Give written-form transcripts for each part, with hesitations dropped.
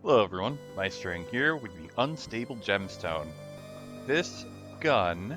Hello everyone, Meistering here with the Unstable Gemstone. This gun,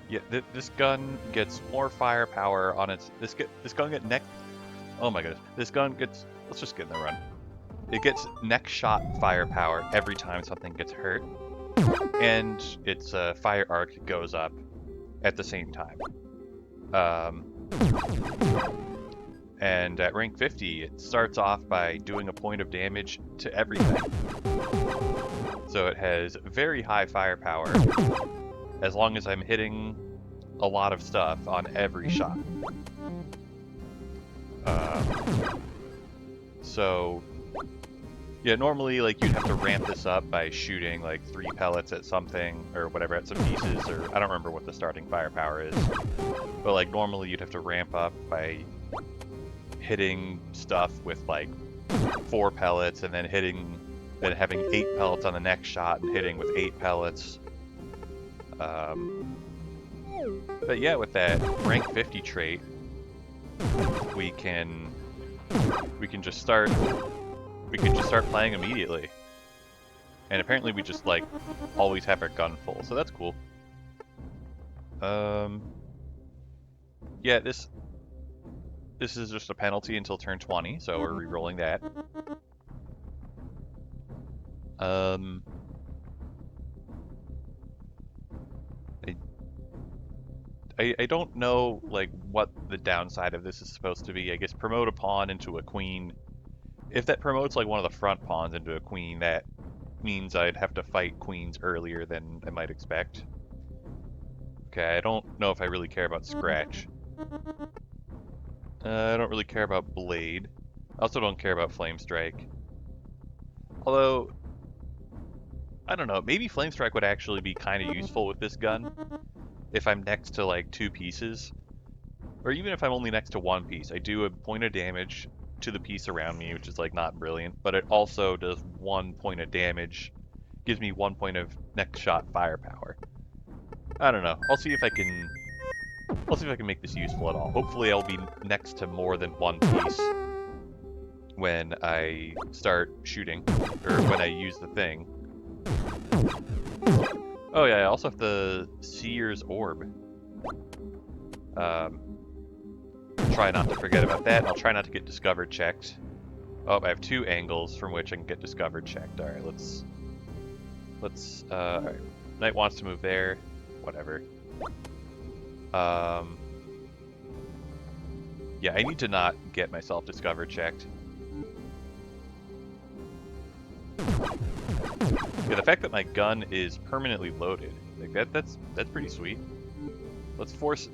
this gun gets more firepower on its. This gun get neck. Oh my goodness, this gun gets. Let's just get in the run. It gets neck shot firepower every time something gets hurt, and its fire arc goes up at the same time. And at rank 50, it starts off by doing a point of damage to everything. So it has very high firepower, as long as I'm hitting a lot of stuff on every shot. So, yeah, normally like you'd have to ramp this up by shooting like 3 pellets at something, or whatever, at some pieces, or I don't remember what the starting firepower is. But like normally you'd have to ramp up by hitting stuff with like 4 pellets, and then having 8 pellets on the next shot and hitting with 8 pellets. But yeah, with that rank 50 trait, we can just start playing immediately. And apparently we just like always have our gun full, so that's cool. Yeah, this is just a penalty until turn 20, so we're re-rolling that. I don't know like what the downside of this is supposed to be. I guess promote a pawn into a queen. If that promotes like one of the front pawns into a queen, that means I'd have to fight queens earlier than I might expect. Okay, I don't know if I really care about scratch. I don't really care about blade. I also don't care about flame strike. Although, I don't know, maybe flame strike would actually be kind of useful with this gun if I'm next to like 2 pieces, or even if I'm only next to 1 piece. I do a point of damage to the piece around me, which is like not brilliant, but it also does 1 point of damage, gives me 1 point of next shot firepower. I don't know. I'll see if I can make this useful at all. Hopefully I'll be next to more than 1 piece when I start shooting, or when I use the thing. Oh yeah, I also have the Seer's Orb. Try not to forget about that. I'll try not to get discovered checked. Oh, I have 2 angles from which I can get discovered checked. Alright, alright. Knight wants to move there. Whatever. Yeah, I need to not get myself discovered checked. Yeah, the fact that my gun is permanently loaded, like that's pretty sweet. Let's force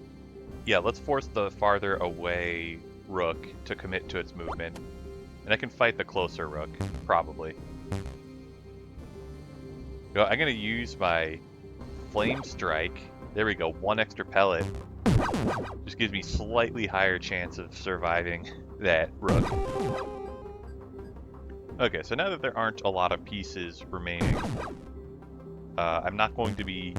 the farther away rook to commit to its movement, and I can fight the closer rook, probably. You know, I'm gonna use my flame strike. There we go, 1 extra pellet. Just gives me slightly higher chance of surviving that rook. Okay, so now that there aren't a lot of pieces remaining, I'm not going to be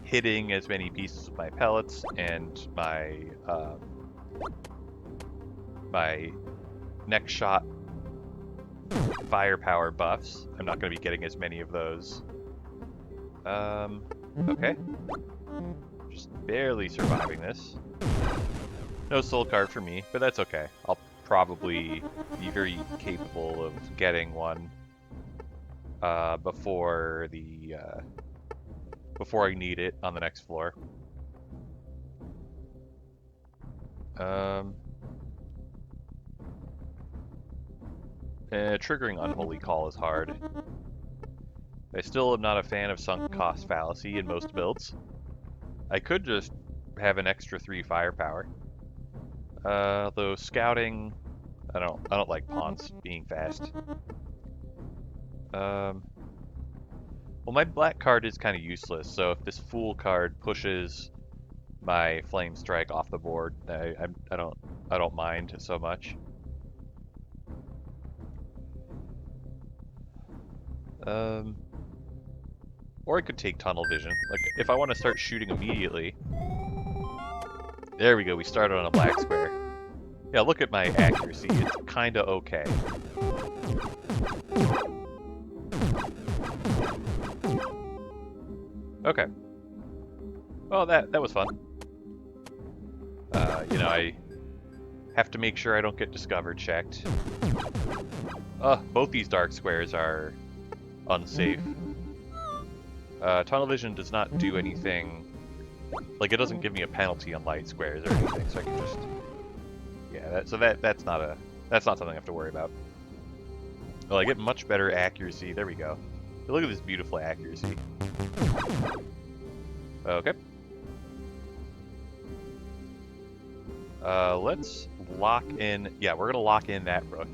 hitting as many pieces with my pellets and my next shot firepower buffs. I'm not going to be getting as many of those. Okay. Just barely surviving this. No soul card for me, but that's okay. I'll probably be very capable of getting one before I need it on the next floor. Triggering Unholy Call is hard. I still am not a fan of sunk cost fallacy in most builds. I could just have an extra 3 firepower. Though scouting, I don't like pawns being fast. Well, my black card is kind of useless, so if this fool card pushes my flame strike off the board, I don't mind so much. Or I could take tunnel vision. Like, if I want to start shooting immediately. There we go, we started on a black square. Yeah, look at my accuracy. It's kind of okay. Okay. Well, that was fun. You know, I have to make sure I don't get discovered checked. Both these dark squares are unsafe. Tunnel vision does not do anything. Like, it doesn't give me a penalty on light squares or anything, so I can just... Yeah, that's not something I have to worry about. Well, I get much better accuracy. There we go. Look at this beautiful accuracy. Okay. Let's lock in... Yeah, we're gonna lock in that rook.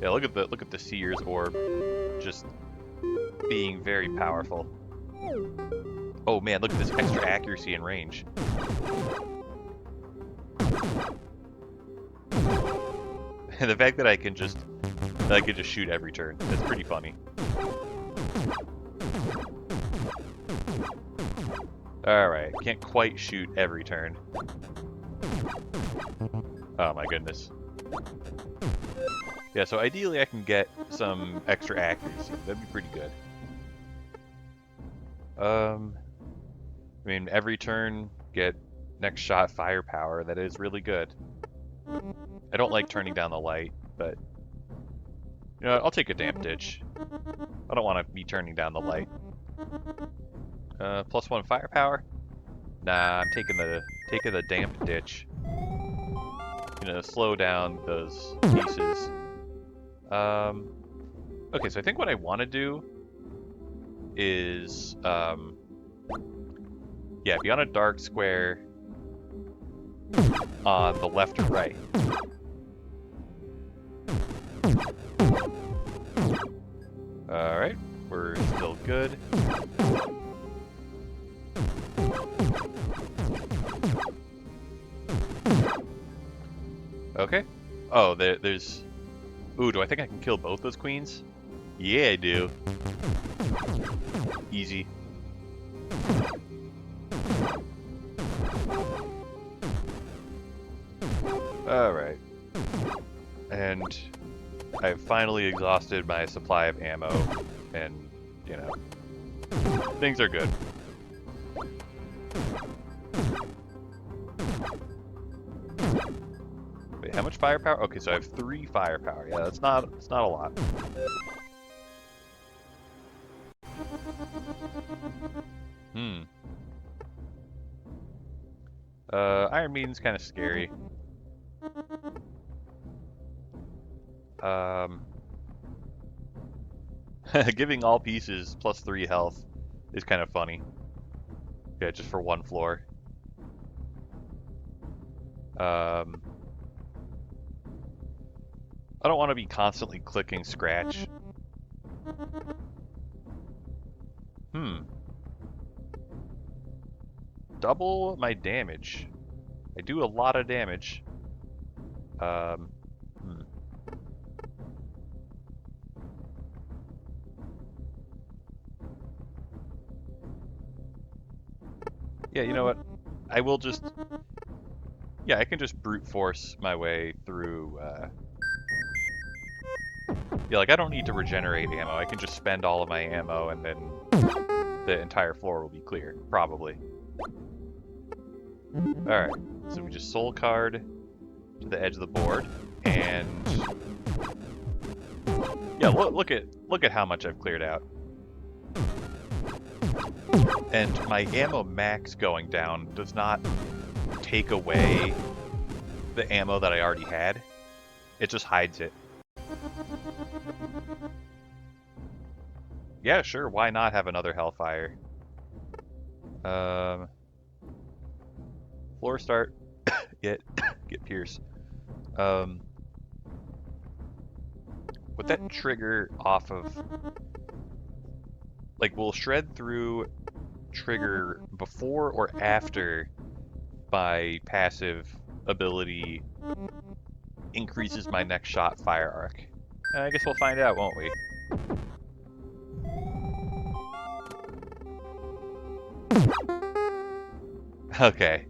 Yeah, look at the Seer's orb, just being very powerful. Oh man, look at this extra accuracy and range. And the fact that I can just shoot every turn, that's pretty funny. Alright, can't quite shoot every turn. Oh my goodness. Yeah, so ideally I can get some extra accuracy. That'd be pretty good. I mean, every turn, get next shot firepower. That is really good. I don't like turning down the light, but... You know what, I'll take a damp ditch. I don't want to be turning down the light. +1 firepower? Nah, I'm taking the damp ditch. You know, slow down those pieces. Okay, so I think what I want to do is, yeah, be on a dark square on the left or right. Alright, we're still good. Okay. Oh, there's... Ooh, do I think I can kill both those queens? Yeah, I do. Easy. Alright. And I've finally exhausted my supply of ammo, and, you know, things are good. Wait, how much firepower? Okay, so I have 3 firepower. Yeah, it's not a lot. Iron Maiden's kind of scary. Giving all pieces +3 health is kind of funny. Yeah, just for 1 floor. I don't want to be constantly clicking scratch. Double my damage. I do a lot of damage. Yeah, you know what? I will just... Yeah, I can just brute force my way through, Yeah, like, I don't need to regenerate ammo. I can just spend all of my ammo and then the entire floor will be clear, probably. Alright, so we just soul card to the edge of the board, and... Yeah, look at how much I've cleared out. And my ammo max going down does not take away the ammo that I already had. It just hides it. Yeah, sure, why not have another Hellfire? Floor start, get Pierce. Would that trigger off of... Like, will Shred Through trigger before or after my passive ability increases my next shot fire arc? I guess we'll find out, won't we? Okay.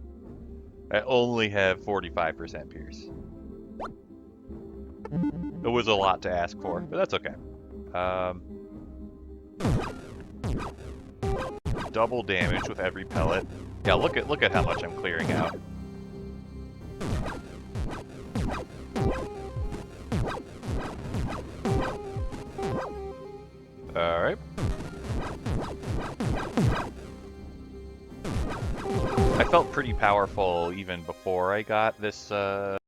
I only have 45% pierce. It was a lot to ask for, but that's okay. Double damage with every pellet. Yeah, look at how much I'm clearing out. Alright. I felt pretty powerful even before I got this, now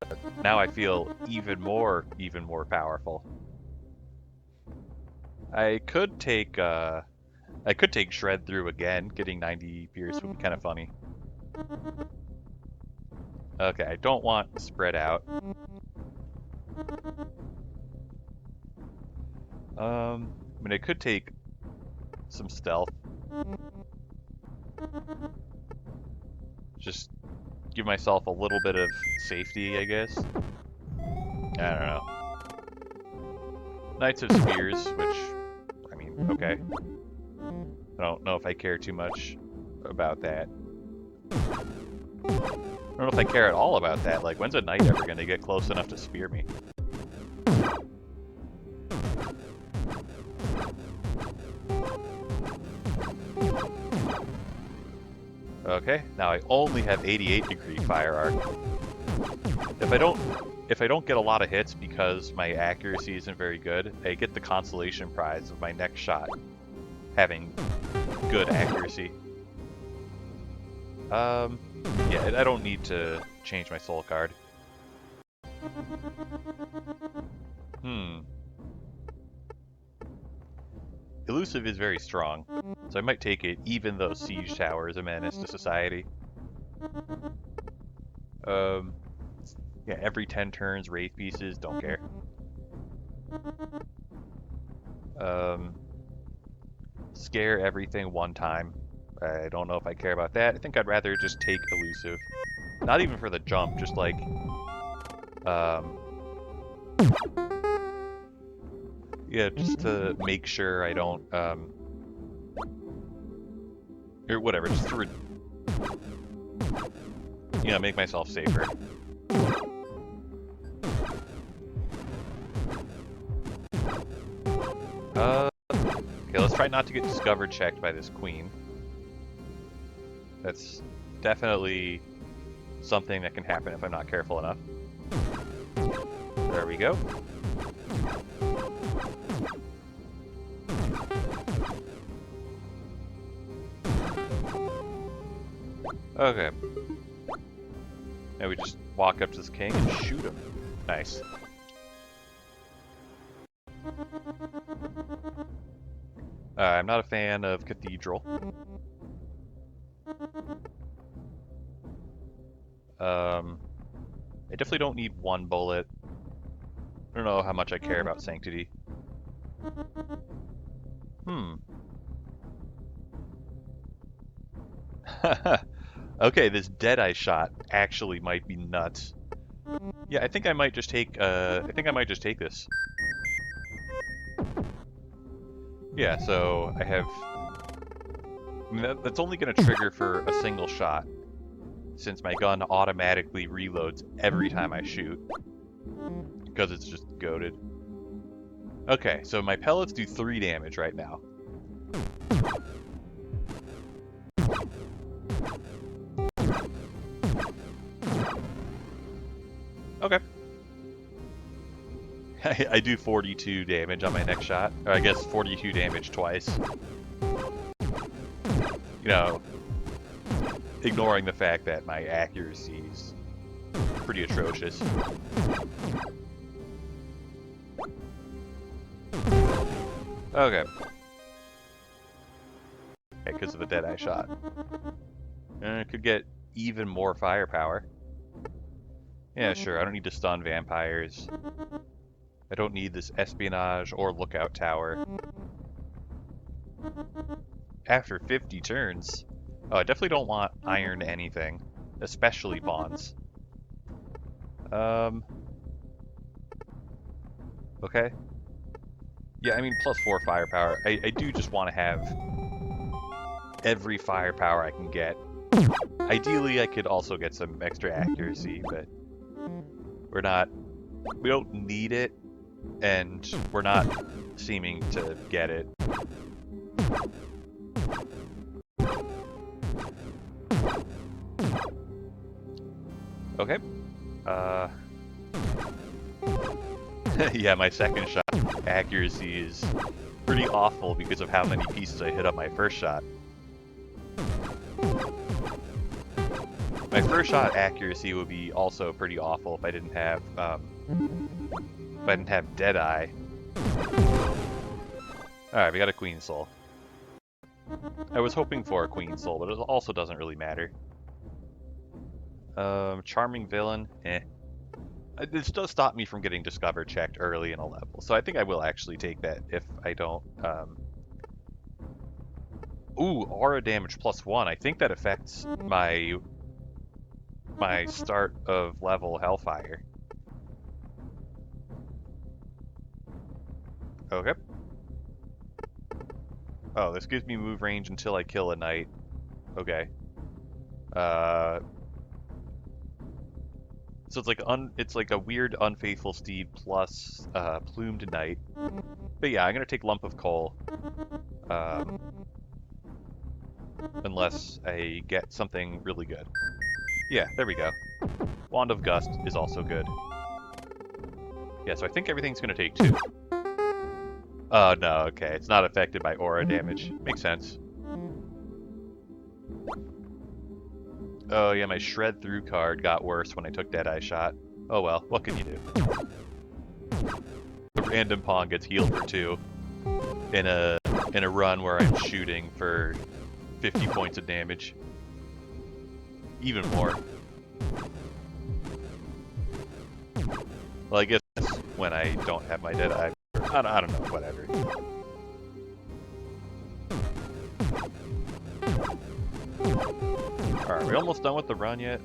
I feel even more powerful. I could take Shred through again. Getting 90 pierce would be kind of funny. Okay, I don't want spread out. I mean, I could take some stealth. Just give myself a little bit of safety, I guess. I don't know. Knights of Spears, which, I mean, okay. I don't know if I care too much about that. I don't know if I care at all about that. Like, when's a knight ever going to get close enough to spear me? Okay, now I only have 88 degree fire arc. If I don't get a lot of hits because my accuracy isn't very good, I get the consolation prize of my next shot having good accuracy. Yeah, I don't need to change my soul card. Elusive is very strong, so I might take it even though Siege Tower is a menace to society. Yeah, every 10 turns, Wraith Pieces, don't care. Scare everything one time. I don't know if I care about that. I think I'd rather just take Elusive. Not even for the jump, just like... yeah, just to make sure I don't... or whatever, just to... you know, make myself safer. Okay, let's try not to get discovered checked by this queen. That's definitely something that can happen if I'm not careful enough. There we go. Okay. Now we just walk up to this king and shoot him. Nice. I'm not a fan of Cathedral. I definitely don't need one bullet. I don't know how much I care about Sanctity. Okay, this Deadeye shot actually might be nuts. Yeah, I think I might just take this. Yeah, so I have... I mean, that's only going to trigger for a single shot, since my gun automatically reloads every time I shoot, because it's just goated. Okay, so my pellets do 3 damage right now. Okay. I do 42 damage on my next shot. Or I guess 42 damage twice. You know, ignoring the fact that my accuracy is pretty atrocious. Okay. Because of the Deadeye shot. And I could get even more firepower. Yeah, sure, I don't need to stun vampires. I don't need this espionage or lookout tower. After 50 turns? Oh, I definitely don't want iron anything. Especially bonds. Okay. Yeah, I mean, +4 firepower. I do just want to have every firepower I can get. Ideally, I could also get some extra accuracy, but we don't need it, and we're not seeming to get it. Okay. Yeah, my second shot accuracy is pretty awful because of how many pieces I hit on my first shot. My first shot accuracy would be also pretty awful if I didn't have Deadeye. Alright, we got a Queen Soul. I was hoping for a Queen Soul, but it also doesn't really matter. Charming Villain, eh. This does stop me from getting Discover checked early in a level, so I think I will actually take that if I don't... Ooh, aura damage +1. I think that affects my start of level Hellfire. Okay. Oh, this gives me move range until I kill a knight. Okay. So it's like a weird unfaithful steed plus plumed knight. But yeah, I'm gonna take lump of coal. Unless I get something really good. Yeah, there we go. Wand of Gust is also good. Yeah, so I think everything's gonna take 2. Oh no, okay, it's not affected by aura damage. Makes sense. Oh yeah, my Shred Through card got worse when I took Deadeye shot. Oh well, what can you do? A random pawn gets healed for 2 in a run where I'm shooting for 50 points of damage. Even more. Well, I guess when I don't have my Deadeye. I don't know, whatever. Alright, are we almost done with the run yet?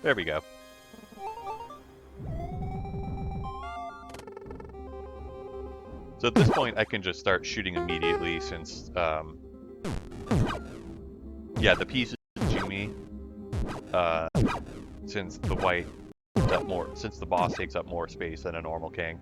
There we go. So at this point, I can just start shooting immediately since, yeah, the pieces to me, since the white takes up more, since the boss takes up more space than a normal king.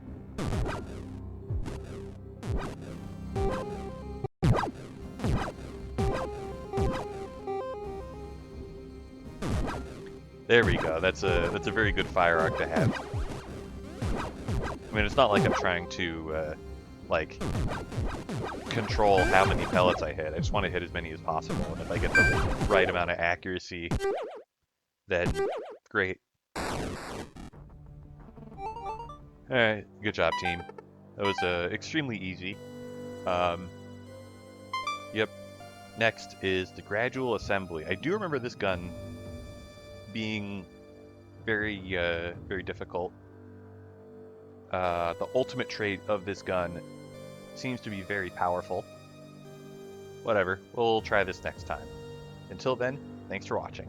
There we go. That's a very good fire arc to have. I mean, it's not like I'm trying to like control how many pellets I hit. I just want to hit as many as possible, and if I get the right amount of accuracy, then great. Alright, good job, team. That was extremely easy. Yep. Next is the gradual assembly. I do remember this gun being very, very difficult. The ultimate trait of this gun seems to be very powerful. Whatever, we'll try this next time. Until then, thanks for watching.